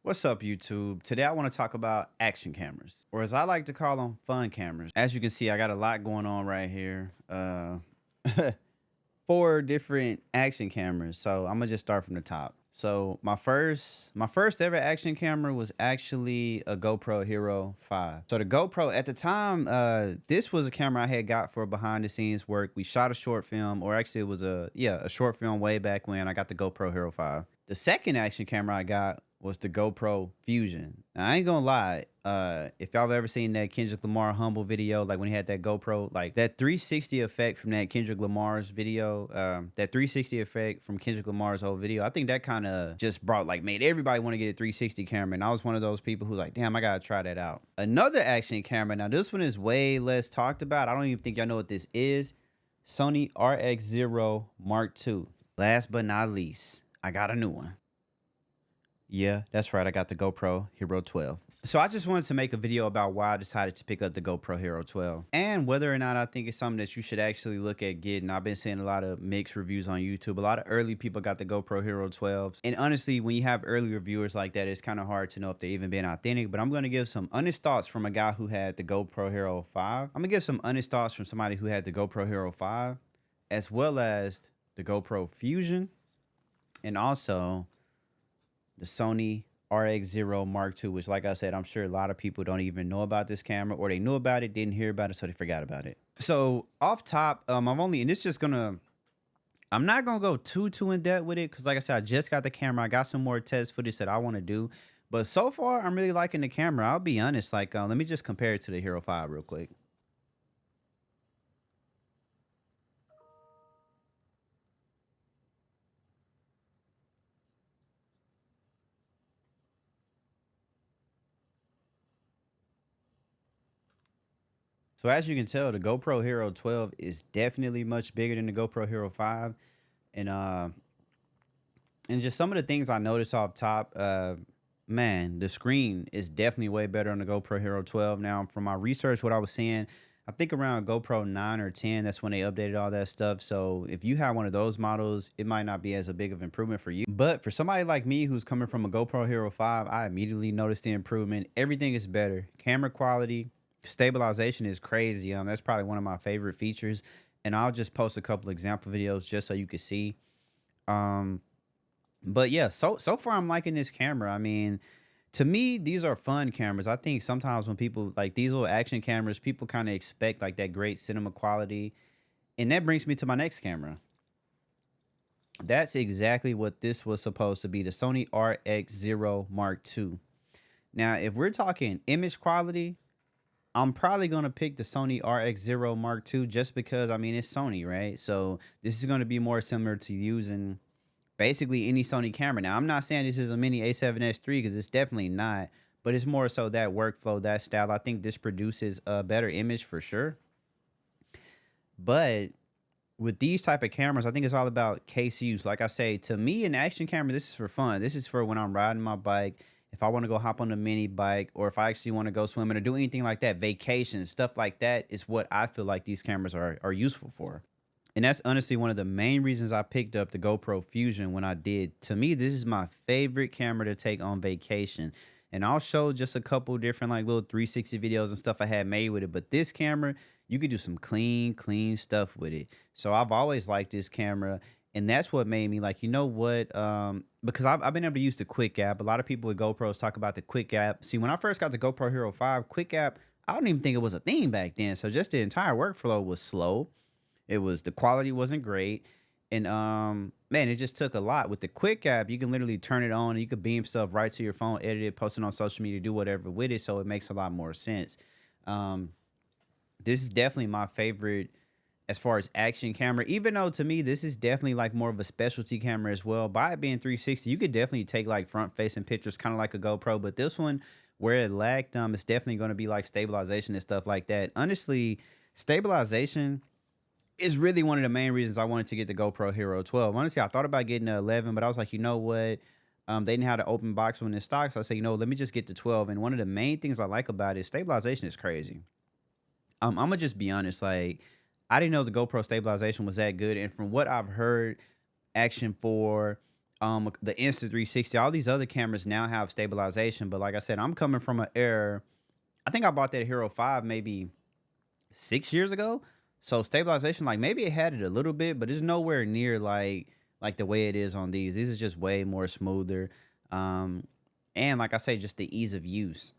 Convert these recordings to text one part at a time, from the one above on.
What's up, YouTube? Today I want to talk about action cameras, or as I like to call them, fun cameras. As you can see, I got a lot going on right here. Four different action cameras. So I'm gonna just start from the top. So my first ever action camera was actually a GoPro Hero 5. So the GoPro at the time, this was a camera I had got for behind the scenes work. We shot a short film, or actually it was a short film way back when I got the GoPro Hero 5. The second action camera I got was the GoPro Fusion. Now, I ain't gonna lie. If y'all have ever seen that Kendrick Lamar Humble video, like when he had that GoPro, like that 360 effect from that Kendrick Lamar's video, that 360 effect from Kendrick Lamar's whole video, I think that kind of just made everybody want to get a 360 camera. And I was one of those people who like, damn, I gotta try that out. Another action camera. Now, this one is way less talked about. I don't even think y'all know what this is. Sony RXO Mark II. Last but not least, I got a new one. Yeah, that's right. I got the GoPro Hero 12. So I just wanted to make a video about why I decided to pick up the GoPro Hero 12 and whether or not I think it's something that you should actually look at getting. I've been seeing a lot of mixed reviews on YouTube. A lot of early people got the GoPro Hero 12s. And honestly, when you have early reviewers like that, it's kind of hard to know if they're even being authentic. But I'm going to give some honest thoughts from a guy who had the GoPro Hero 5. I'm going to give some honest thoughts from somebody who had the GoPro Hero 5, as well as the GoPro Fusion, and also the Sony RXO Mark II, which, like I said, I'm sure a lot of people don't even know about this camera, or they knew about it, didn't hear about it, so they forgot about it. So off top, I'm not gonna go too in depth with it, because like I said, I just got the camera. I got some more test footage that I want to do, but so far I'm really liking the camera. I'll be honest. Like, let me just compare it to the Hero 5 real quick. So as you can tell, the GoPro Hero 12 is definitely much bigger than the GoPro Hero 5. And just some of the things I noticed off top, man, the screen is definitely way better on the GoPro Hero 12. Now, from my research, what I was seeing, I think around GoPro 9 or 10, that's when they updated all that stuff. So if you have one of those models, it might not be as a big of improvement for you. But for somebody like me who's coming from a GoPro Hero 5, I immediately noticed the improvement. Everything is better. Camera quality, stabilization is crazy. That's probably one of my favorite features. And I'll just post a couple example videos just so you can see. But yeah, so far I'm liking this camera. I mean, to me, these are fun cameras. I think sometimes when people like these little action cameras, people kind of expect like that great cinema quality. And that brings me to my next camera. That's exactly what this was supposed to be, the Sony RXO Mark II. Now, if we're talking image quality, I'm probably going to pick the Sony RXO Mark II just because, I mean, it's Sony, right? So this is going to be more similar to using basically any Sony camera. Now, I'm not saying this is a mini A7S III, because it's definitely not, but it's more so that workflow, that style. I think this produces a better image for sure. But with these type of cameras, I think it's all about case use. Like I say, to me, an action camera, this is for fun. This is for when I'm riding my bike, if I want to go hop on a mini bike, or if I actually want to go swimming or do anything like that, vacation, stuff like that is what I feel like these cameras are useful for. And that's honestly one of the main reasons I picked up the GoPro Fusion when I did. To me, this is my favorite camera to take on vacation. And I'll show just a couple different like little 360 videos and stuff I had made with it. But this camera, you could do some clean stuff with it. So I've always liked this camera. And that's what made me like, you know what? Because I've been able to use the QUIK app. A lot of people with GoPros talk about the QUIK app. See, when I first got the GoPro Hero 5, QUIK app, I don't even think it was a thing back then. So just the entire workflow was slow. The quality wasn't great. And man, it just took a lot. With the QUIK app, you can literally turn it on and you can beam stuff right to your phone, edit it, post it on social media, do whatever with it. So it makes a lot more sense. This is definitely my favorite as far as action camera, even though to me, this is definitely like more of a specialty camera as well. By it being 360, you could definitely take like front facing pictures, kind of like a GoPro, but this one where it lacked, it's definitely going to be like stabilization and stuff like that. Honestly, stabilization is really one of the main reasons I wanted to get the GoPro Hero 12. Honestly, I thought about getting the 11, but I was like, you know what? They didn't have the open box when in stock, so I said, you know, let me just get the 12. And one of the main things I like about it, stabilization is crazy. I'm gonna just be honest, like, I didn't know the GoPro stabilization was that good. And from what I've heard, Action 4, the Insta360. All these other cameras now have stabilization, but like I said, I'm coming from an era. I think I bought that Hero 5 maybe 6 years ago. So stabilization, like maybe it had it a little bit, but it's nowhere near like the way it is on these. These are just way more smoother. Um, and like I say, just the ease of use.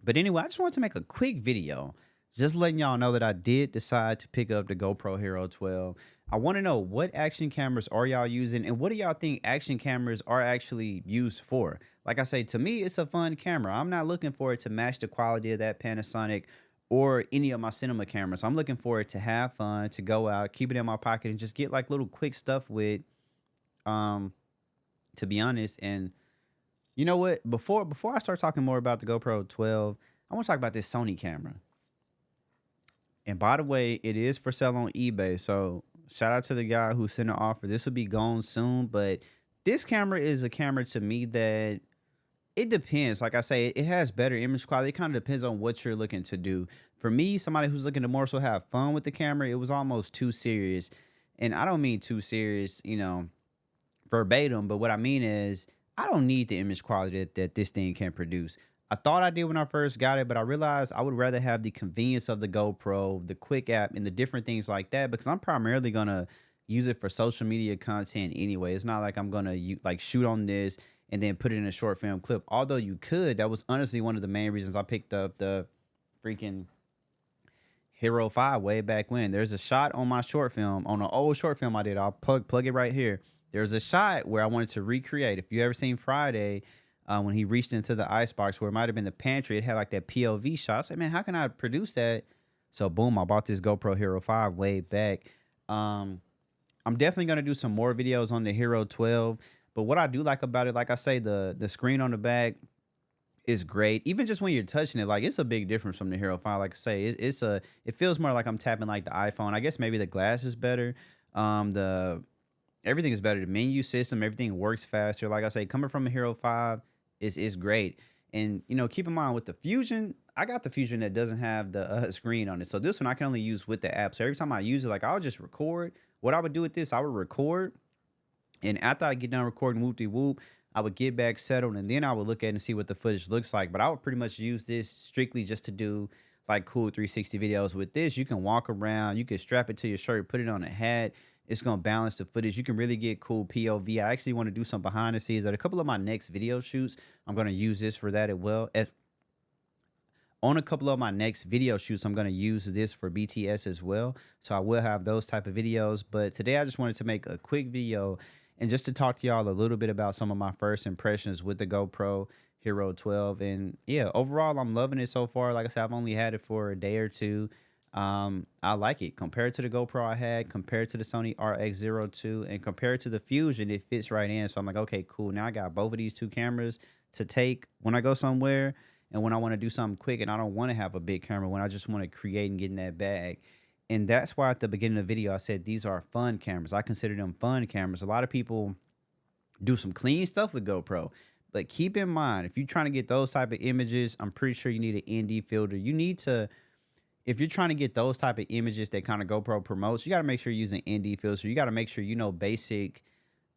But anyway, I just wanted to make a quick video, just letting y'all know that I did decide to pick up the GoPro Hero 12. I want to know, what action cameras are y'all using, and what do y'all think action cameras are actually used for? Like I say, to me, it's a fun camera. I'm not looking for it to match the quality of that Panasonic or any of my cinema cameras. I'm looking for it to have fun, to go out, keep it in my pocket, and just get like little quick stuff with, um, to be honest. And you know what? Before I start talking more about the GoPro 12, I want to talk about this Sony camera. And by the way, it is for sale on eBay. So shout out to the guy who sent an offer. This will be gone soon, but this camera is a camera to me that it depends. Like I say, it has better image quality. It kind of depends on what you're looking to do. For me, somebody who's looking to more so have fun with the camera, it was almost too serious. And I don't mean too serious, verbatim, but what I mean is I don't need the image quality that this thing can produce. I thought I did when I first got it, but I realized I would rather have the convenience of the GoPro, the QUIK app, and the different things like that, because I'm primarily gonna use it for social media content anyway. It's not like I'm gonna like shoot on this and then put it in a short film clip. Although you could, that was honestly one of the main reasons I picked up the freaking Hero 5 way back when. There's a shot on my short film, on an old short film I did. I'll plug it right here. There's a shot where I wanted to recreate. If you ever seen Friday, when he reached into the icebox, where it might have been the pantry, it had like that POV shot. I said, man, how can I produce that? So boom, I bought this GoPro Hero 5 way back. I'm definitely gonna do some more videos on the Hero 12. But what I do like about it, like I say, the screen on the back is great. Even just when you're touching it, like it's a big difference from the Hero 5. Like I say, it feels more like I'm tapping like the iPhone. I guess maybe the glass is better. The Everything is better. The menu system, everything works faster. Like I say, coming from a Hero 5 is great. And keep in mind with the Fusion, I got the Fusion that doesn't have the screen on it. So this one I can only use with the app. So every time I use it, like I'll just record. What I would do with this, I would record, and after I get done recording whoop de whoop, I would get back settled, and then I would look at it and see what the footage looks like. But I would pretty much use this strictly just to do like cool 360 videos. With this, you can walk around, you can strap it to your shirt, put it on a hat. It's going to balance the footage. You can really get cool POV. I actually want to do some behind the scenes at a couple of my next video shoots. I'm going to use this for that as well. On a couple of my next video shoots, I'm going to use this for BTS as well. So I will have those type of videos. But today I just wanted to make a quick video and just to talk to y'all a little bit about some of my first impressions with the GoPro Hero 12. And yeah, overall, I'm loving it so far. Like I said, I've only had it for a day or two. I like it compared to the GoPro I had, compared to the Sony RXO II, and compared to the Fusion. It fits right in. So I'm like, okay, cool. Now I got both of these two cameras to take when I go somewhere and when I want to do something quick, and I don't want to have a big camera, when I just want to create and get in that bag. And that's why at the beginning of the video I said these are fun cameras. I consider them fun cameras. A lot of people do some clean stuff with GoPro, but keep in mind, if you're trying to get those type of images, I'm pretty sure you need an ND filter. You need to, if you're trying to get those type of images that kind of GoPro promotes, you got to make sure you're using ND filter. You got to make sure you know basic,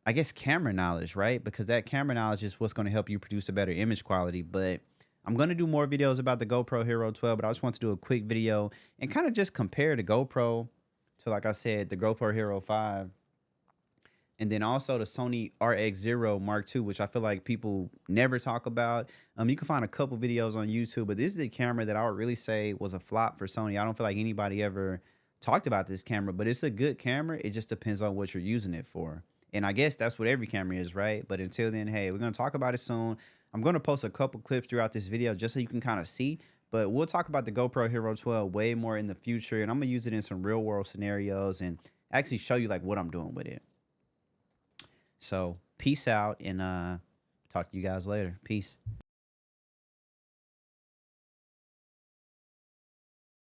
I guess, camera knowledge, right? Because that camera knowledge is what's going to help you produce a better image quality. But I'm going to do more videos about the GoPro Hero 12, but I just want to do a quick video and kind of just compare the GoPro to, like I said, the GoPro Hero 5. And then also the Sony RXO Mark II, which I feel like people never talk about. You can find a couple videos on YouTube, but this is the camera that I would really say was a flop for Sony. I don't feel like anybody ever talked about this camera, but it's a good camera. It just depends on what you're using it for. And I guess that's what every camera is, right? But until then, hey, we're going to talk about it soon. I'm going to post a couple clips throughout this video just so you can kind of see. But we'll talk about the GoPro Hero 12 way more in the future. And I'm going to use it in some real world scenarios and actually show you like what I'm doing with it. So peace out, and talk to you guys later. Peace.